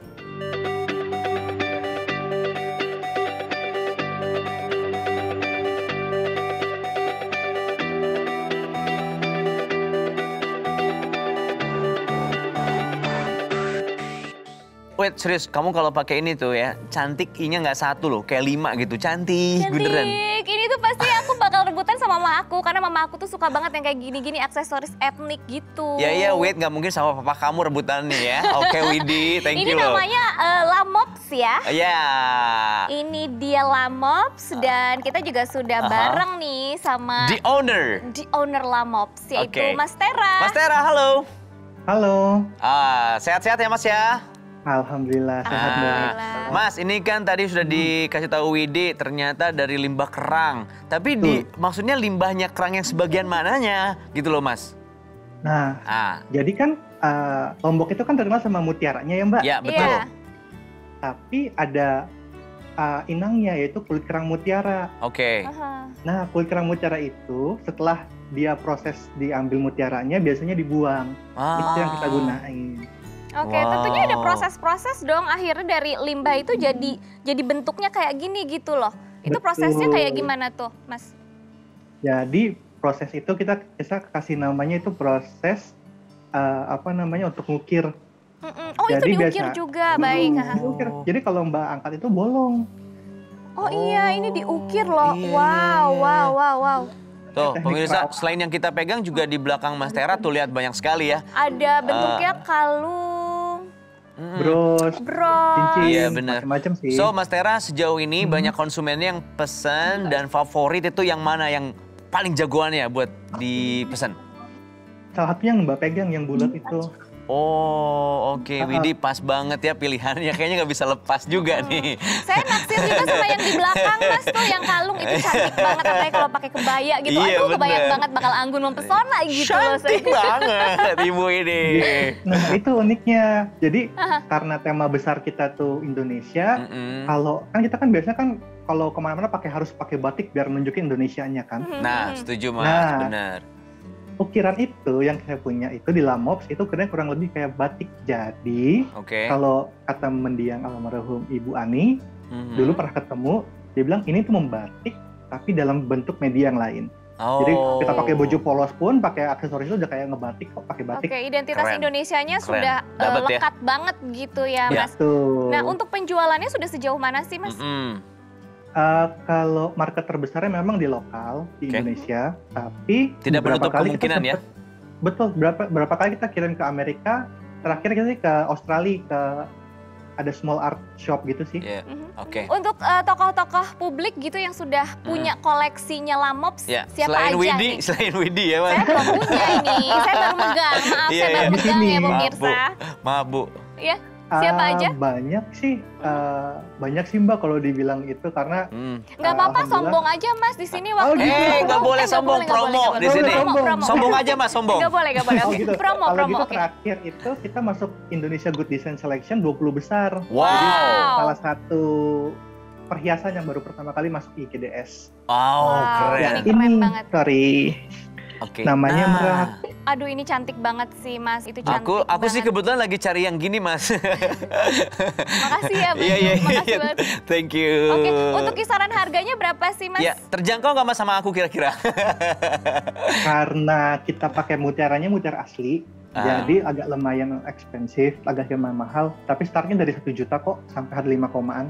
S1: Wait, serius, kamu kalau pakai ini tuh ya, cantik I-nya nggak 1 loh, kayak 5 gitu, cantik beneran.
S2: Ini tuh pasti aku bakal rebut rebutan sama mama aku karena mama aku tuh suka banget yang kayak gini-gini aksesoris etnik gitu.
S1: Ya, wait, nggak mungkin sama papa kamu rebutan nih ya. Oke, Widi, thank you
S2: Ini
S1: loh.
S2: namanya Lamops ya.
S1: Ya.
S2: Ini dia Lamops dan kita juga sudah bareng nih sama
S1: The owner
S2: Lamops yaitu
S1: Oke.
S2: Mas Tera.
S1: Mas Tera, halo.
S10: Halo.
S1: Sehat-sehat ya Mas ya?
S10: Alhamdulillah sehat banget.
S1: Mas, ini kan tadi sudah dikasih tahu Widi ternyata dari limbah kerang. Tapi maksudnya limbahnya kerang yang sebagian mananya gitu loh Mas.
S10: Nah, jadi kan Lombok itu kan terkenal sama mutiaranya ya Mbak?
S1: Ya, betul.
S2: Iya.
S10: Tapi ada inangnya yaitu kulit kerang mutiara.
S1: Oke.
S10: Nah, kulit kerang mutiara itu setelah dia proses diambil mutiaranya biasanya dibuang. Itu yang kita gunain.
S2: Oke, tentunya ada proses-proses dong akhirnya dari limbah itu jadi bentuknya kayak gini gitu loh. Itu prosesnya kayak gimana tuh, Mas?
S10: Jadi proses itu kita kasih namanya itu proses untuk ngukir.
S2: Oh, jadi itu diukir juga, baik.
S10: Diukir. Jadi kalau Mbak angkat itu bolong.
S2: Oh iya, ini diukir loh. Wow.
S1: Tuh, pemirsa, selain yang kita pegang juga di belakang Mas Tera tuh lihat banyak sekali ya.
S2: Ada bentuknya kalung,
S10: bros, cincin,
S1: iya benar.
S10: Macam-macam sih.
S1: So, Mas Tera sejauh ini banyak konsumennya yang pesan dan favorit itu yang mana yang paling jagoannya buat dipesan?
S10: Salah satunya yang Mbak pegang yang bulat itu.
S1: Oh, oke. Widi pas banget ya pilihannya. Kayaknya nggak bisa lepas juga nih.
S2: Saya naksir juga sama yang di belakang Mas tuh, yang kalung itu cantik banget. Apalagi kalau pakai kebaya gitu.
S1: Iya,
S2: Aduh, kebayang banget bakal anggun mempesona gitu loh.
S1: Cantik banget ibu ini.
S10: Nah, itu uniknya. Jadi karena tema besar kita tuh Indonesia, kalau kan kita kan biasanya kan kalau kemana-mana harus pakai batik biar nunjukin Indonesianya kan.
S1: Nah, setuju Mas, benar.
S10: Ukiran itu yang saya punya itu di Lamops itu kurang lebih kayak batik. Jadi kalau kata mendiang almarhum Ibu Ani, dulu pernah ketemu, dia bilang ini tuh membatik tapi dalam bentuk media yang lain. Jadi kita pakai baju polos pun, pakai aksesoris itu udah kayak ngebatik kok, pakai batik.
S2: Oke, identitas Indonesianya sudah lekat banget gitu ya Mas. Nah, untuk penjualannya sudah sejauh mana sih Mas?
S10: Kalau market terbesarnya memang di lokal di Indonesia, tapi
S1: tidak menutup kemungkinan ya.
S10: Betul, berapa kali kita kirim ke Amerika, terakhir kita ke Australia ke ada small art shop gitu sih.
S2: Untuk tokoh-tokoh publik gitu yang sudah punya koleksinya Lamops, siapa
S1: selain
S2: aja
S1: Widi,
S2: nih?
S1: Selain Widi ya Mas.
S2: Saya belum punya ini, saya baru megang. Maaf, saya baru megang ya pemirsa.
S1: Maaf Bu.
S2: Iya. Siapa aja?
S10: Banyak sih Mbak kalau dibilang itu karena
S2: nggak apa-apa, sombong aja Mas di sini waktu
S1: nggak boleh sombong, promo di sini. Sombong aja Mas, sombong.
S2: Nggak boleh.
S10: Gitu.
S2: Promo.
S10: Gitu, terakhir itu kita masuk Indonesia Good Design Selection 20 besar.
S1: Wow.
S10: Jadi salah satu perhiasan yang baru pertama kali masuk
S1: keren.
S10: IGDS.
S2: Ini keren banget.
S10: Sorry. Namanya Merak.
S2: Aduh, ini cantik banget sih Mas, itu cantik
S1: Aku sih kebetulan lagi cari yang gini Mas.
S2: Makasih ya Mas, makasih banget.
S1: Thank you.
S2: Oke, untuk kisaran harganya berapa sih Mas?
S1: Ya, terjangkau nggak Mas sama aku kira-kira?
S10: Karena kita pakai mutiaranya mutiara asli, jadi agak lumayan ekspensif, agak lumayan mahal. Tapi startnya dari 1 juta kok, sampai harga 5 komaan.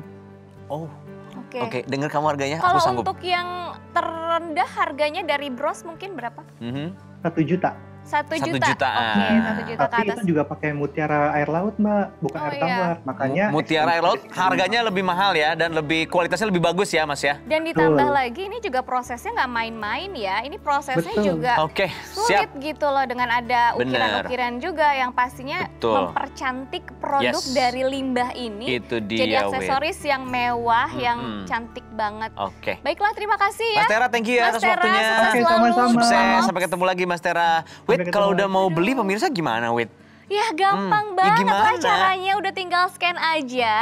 S1: Oke, dengar kamu harganya,
S2: kalau
S1: aku sanggup.
S2: untuk yang terendah harganya dari bros mungkin berapa?
S10: 1 juta.
S2: 1 juta.
S1: Oke,
S2: 1 juta ke
S10: Tapi
S2: atas.
S10: itu juga pakai mutiara air laut Mbak, bukan air tawar. Makanya
S1: mutiara air laut harganya lebih mahal ya dan kualitasnya lebih bagus ya Mas ya.
S2: Dan ditambah lagi ini juga prosesnya nggak main-main ya. Ini prosesnya juga sulit gitu loh, dengan ada ukiran-ukiran juga yang pastinya mempercantik produk dari limbah ini.
S1: Itu dia,
S2: jadi aksesoris yang mewah, yang cantik banget. Baiklah, terima kasih ya
S1: Mas Tera, thank you ya atas waktunya. Sukses, sampai ketemu lagi Mas Tera. Wait, kalau udah mau beli pemirsa gimana, Wait?
S2: Ya gampang banget lah caranya, udah tinggal scan aja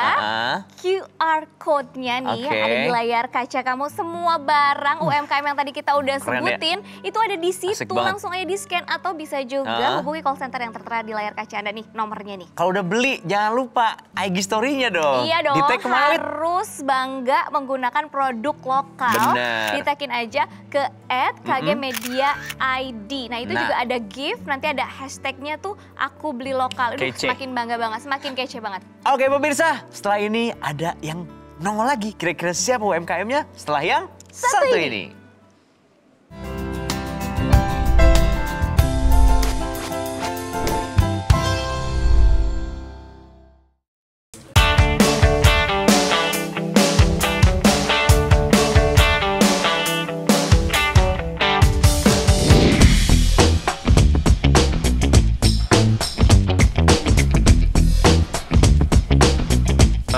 S2: QR code-nya nih yang ada di layar kaca kamu. Semua barang UMKM yang tadi kita udah sebutin itu ada di situ, langsung aja di scan atau bisa juga hubungi call center yang tertera di layar kaca Anda nih, nomornya nih.
S1: Kalau udah beli jangan lupa IG story-nya dong.
S2: Iya dong, harus bangga menggunakan produk lokal. Di-tagin aja ke @kgmediaid. Nah itu juga ada gift, nanti ada hashtagnya tuh aku beli lokal. Semakin bangga banget, semakin kece banget.
S1: Oke pemirsa, setelah ini ada yang nongol lagi. Kira-kira siapa UMKM-nya setelah yang satu ini.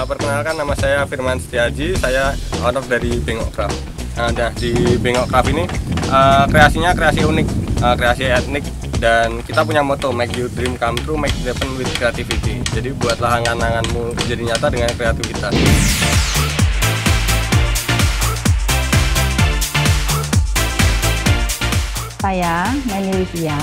S4: Perkenalkan, nama saya Firman Setiaji, saya owner dari Bengok Craft. Nah, di Bengok Craft ini kreasinya kreasi unik, kreasi etnik, dan kita punya moto make your dream come true, make it happen with creativity. Jadi buatlah angan-anganmu jadi nyata dengan kreativitas.
S6: Saya Neni Livia,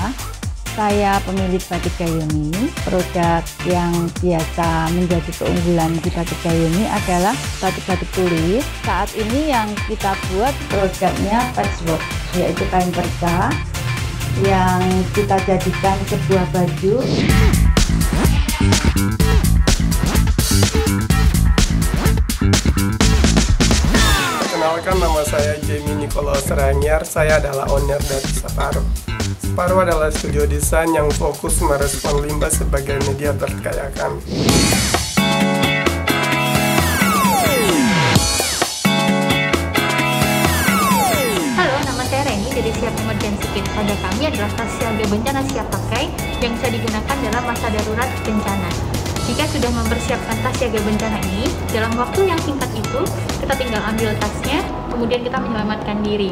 S6: saya pemilik Batik Gayuni. Produk yang biasa menjadi keunggulan di Batik Gayuni adalah batik-batik tulis. Saat ini yang kita buat produknya patchwork, yaitu kain perca yang kita jadikan sebuah baju.
S7: Perkenalkan, nama saya Jamie Nicholas Ranyar, saya adalah owner dari Separuh. Separuh adalah studio desain yang fokus merespon limbah sebagai media terkaya kami.
S8: Halo, nama saya Reni dari Siap Emergency Kit. Pada kami adalah tas siaga bencana siap pakai yang bisa digunakan dalam masa darurat bencana. Jika sudah mempersiapkan tas siaga bencana ini, dalam waktu yang singkat itu, kita tinggal ambil tasnya, kemudian kita menyelamatkan diri.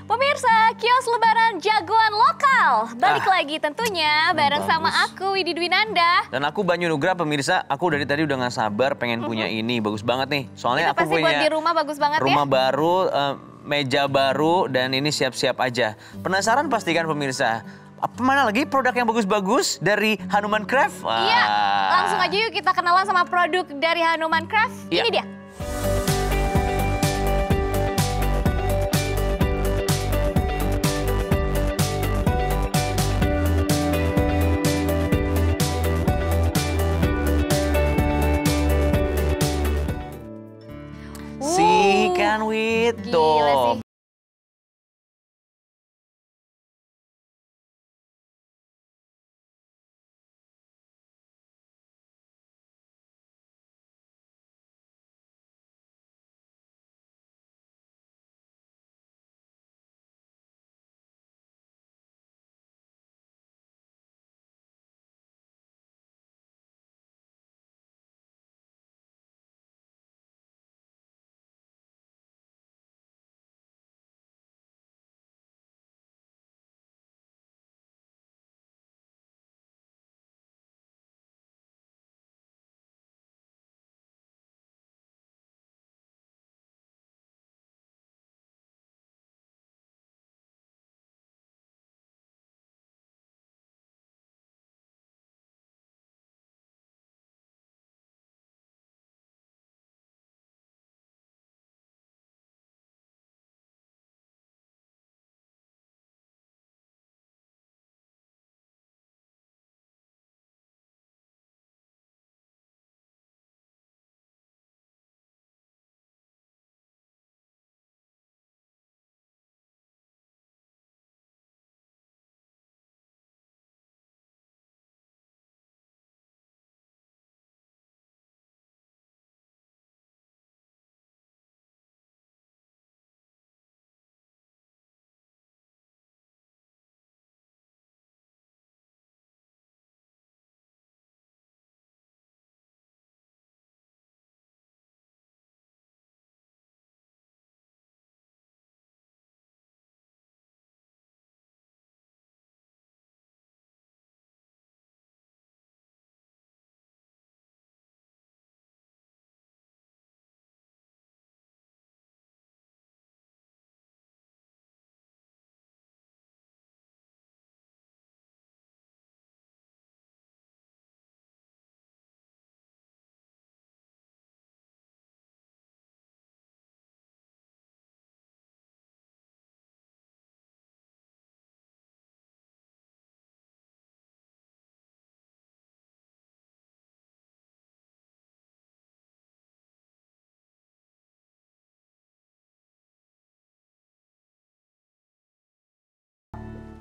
S2: Pemirsa, kios lebaran jagoan lokal. Balik lagi tentunya bareng sama aku Widi Dwinanda.
S1: Dan aku Banyu Nugra. Pemirsa, aku dari tadi udah gak sabar pengen punya ini. Bagus banget nih. Soalnya
S2: itu
S1: aku
S2: pasti
S1: punya
S2: buat di rumah bagus banget
S1: rumah
S2: ya.
S1: baru, meja baru, dan ini siap-siap aja. Penasaran pastikan pemirsa? Mana lagi produk yang bagus-bagus dari Hanuman Craft?
S2: Iya, langsung aja yuk kita kenalan sama produk dari Hanuman Craft. Ini dia.
S1: Si kan Wid, tuh.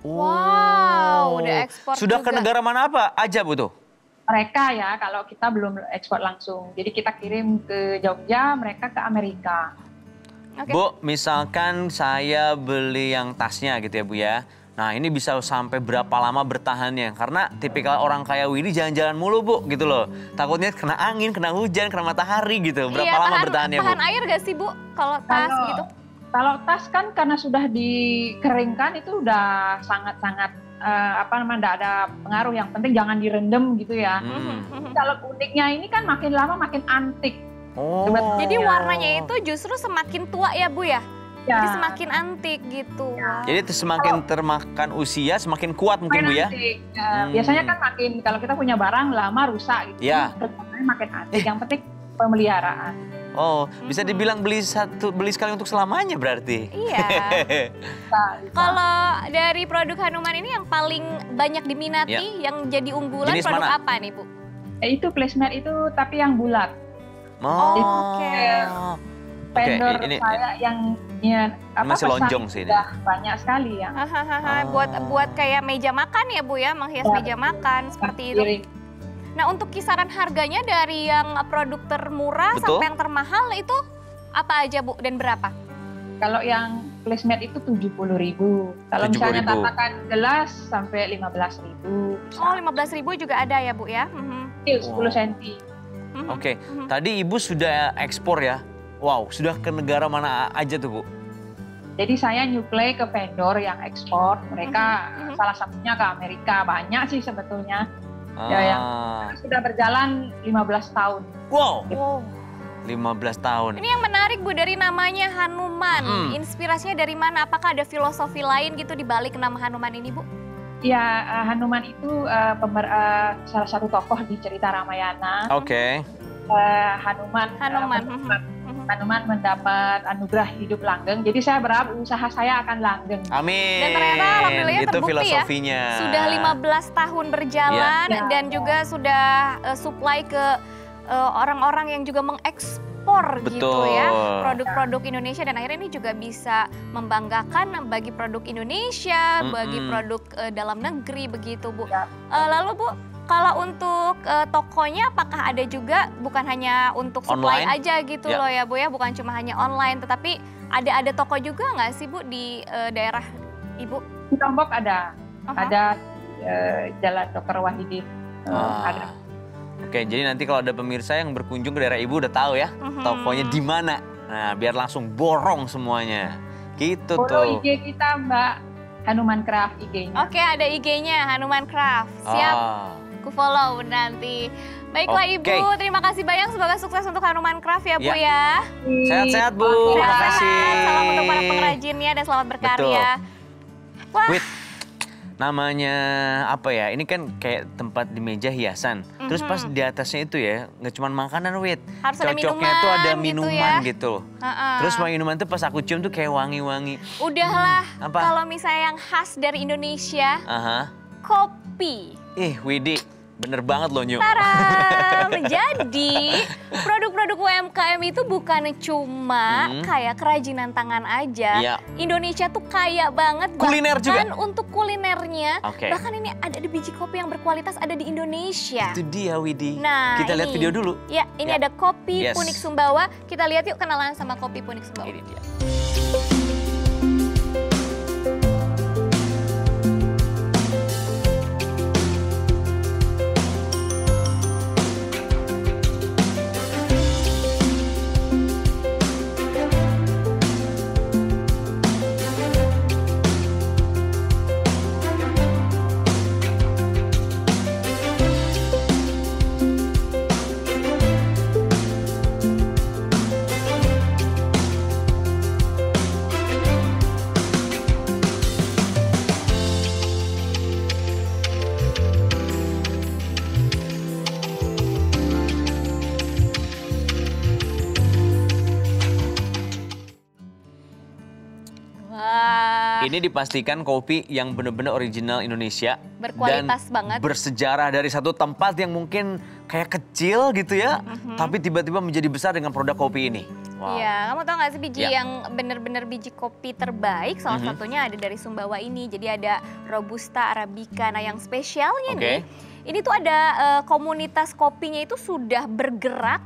S2: Wow, udah ekspor
S1: Sudah
S2: juga.
S1: ke negara mana apa aja Bu tuh?
S6: Mereka ya, kalau kita belum ekspor langsung. Jadi kita kirim ke Jogja, mereka ke Amerika.
S2: Okay.
S1: Bu, misalkan saya beli yang tasnya gitu ya Bu ya. Nah ini bisa sampai berapa lama bertahannya? Karena tipikal orang kaya Widi jalan-jalan mulu Bu gitu loh. Takutnya kena angin, kena hujan, kena matahari gitu. Berapa lama bertahannya Bu?
S2: Tahan air gak sih Bu kalau tas gitu?
S6: Kalau tas kan karena sudah dikeringkan itu udah sangat-sangat enggak ada pengaruh. Yang penting jangan direndam gitu ya. Kalau uniknya ini kan makin lama makin antik.
S2: Jadi warnanya itu justru semakin tua ya Bu ya? Jadi semakin antik gitu.
S1: Jadi semakin termakan usia semakin kuat mungkin Bu ya?
S6: Biasanya kan makin kalau kita punya barang lama rusak gitu.
S1: Ya.
S6: Makin antik. Yang penting pemeliharaan.
S1: Oh, bisa dibilang beli sekali untuk selamanya berarti?
S2: Iya. Kalau dari produk Hanuman ini yang paling banyak diminati, yang jadi unggulan
S1: jenis
S2: produk
S1: mana?
S2: apa nih Bu?
S6: Itu placemat itu tapi yang bulat.
S2: Oke.
S6: Vendor saya yang
S1: masih lonjong sih ini.
S6: Banyak sekali ya.
S2: Buat kayak meja makan ya Bu ya, menghias meja makan seperti itu. Nah untuk kisaran harganya dari yang produk termurah sampai yang termahal itu apa aja Bu dan berapa?
S6: Kalau yang placemat itu 70.000. Kalau misalnya tatakan gelas sampai 15.000.
S2: Oh 15.000 juga ada ya Bu ya?
S6: 10 cm.
S1: Oke, tadi Ibu sudah ekspor ya? Wow, sudah ke negara mana aja tuh Bu?
S6: Jadi saya nyuplai ke vendor yang ekspor. Mereka salah satunya ke Amerika. Banyak sih sebetulnya. Ya, yang sudah berjalan 15 tahun.
S1: Wow. 15 tahun.
S2: Ini yang menarik Bu dari namanya Hanuman. Inspirasinya dari mana? Apakah ada filosofi lain gitu di balik nama Hanuman ini Bu?
S6: Ya, Hanuman itu salah satu tokoh di cerita Ramayana.
S1: Oke.
S6: Hanuman mendapat anugerah hidup langgeng. Jadi saya berharap usaha saya akan langgeng.
S1: Amin.
S2: Dan ternyata alhamdulillah
S1: itu
S2: terbukti
S1: filosofinya.
S2: Ya. Sudah 15 tahun berjalan dan juga sudah supply ke orang-orang yang juga mengekspor gitu ya produk-produk Indonesia, dan akhirnya ini juga bisa membanggakan bagi produk Indonesia, bagi produk dalam negeri begitu Bu. Lalu Bu, kalau untuk tokonya apakah ada juga bukan hanya untuk supply online aja gitu loh ya Bu ya, bukan cuma hanya online, tetapi ada toko juga nggak sih Bu di daerah Ibu?
S6: Di Lombok ada, ada Jalan Dr. Wahidin. Ada.
S1: Oke, jadi nanti kalau ada pemirsa yang berkunjung ke daerah Ibu udah tahu ya tokonya di mana. Nah, biar langsung borong semuanya. Gitu tuh.
S6: Follow IG kita Mbak, Hanuman Craft IG-nya.
S2: Oke, ada IG-nya Hanuman Craft. Siap. Ku follow nanti. Baiklah Ibu, terima kasih banyak, semoga sukses untuk Hanuman Craft ya Bu ya.
S1: Sehat-sehat Bu, terima kasih.
S2: Salam untuk para pengrajinnya dan selamat berkarya. Wah.
S1: Wait, namanya apa ya, ini kan kayak tempat di meja hiasan. Terus pas di atasnya itu ya, nggak cuma makanan Wit.
S2: Harus ada
S1: cocoknya tuh ada minuman gitu.
S2: Ya.
S1: Terus minuman tuh pas aku cium tuh kayak wangi-wangi.
S2: Udahlah, kalau misalnya yang khas dari Indonesia, kopi.
S1: Widi, bener banget loh Nyu.
S2: Jadi produk-produk UMKM itu bukan cuma kayak kerajinan tangan aja. Indonesia tuh kaya banget.
S1: Kuliner
S2: bahkan
S1: juga.
S2: Untuk kulinernya. Bahkan ini ada biji kopi yang berkualitas ada di Indonesia.
S1: Itu dia Widi.
S2: Nah,
S1: kita lihat video dulu.
S2: Ya, ini ada kopi Punik Sumbawa. Kita lihat yuk kenalan sama kopi Punik Sumbawa.
S1: Ini dia. Ini dipastikan kopi yang benar-benar original Indonesia.
S2: Berkualitas
S1: dan
S2: banget.
S1: Bersejarah dari satu tempat yang mungkin kayak kecil gitu ya. Tapi tiba-tiba menjadi besar dengan produk kopi ini.
S2: Iya, kamu tahu nggak sih biji yang bener-bener biji kopi terbaik? Salah satunya ada dari Sumbawa ini. Jadi ada Robusta Arabica. Nah yang spesialnya nih, ini tuh ada komunitas kopinya itu sudah bergerak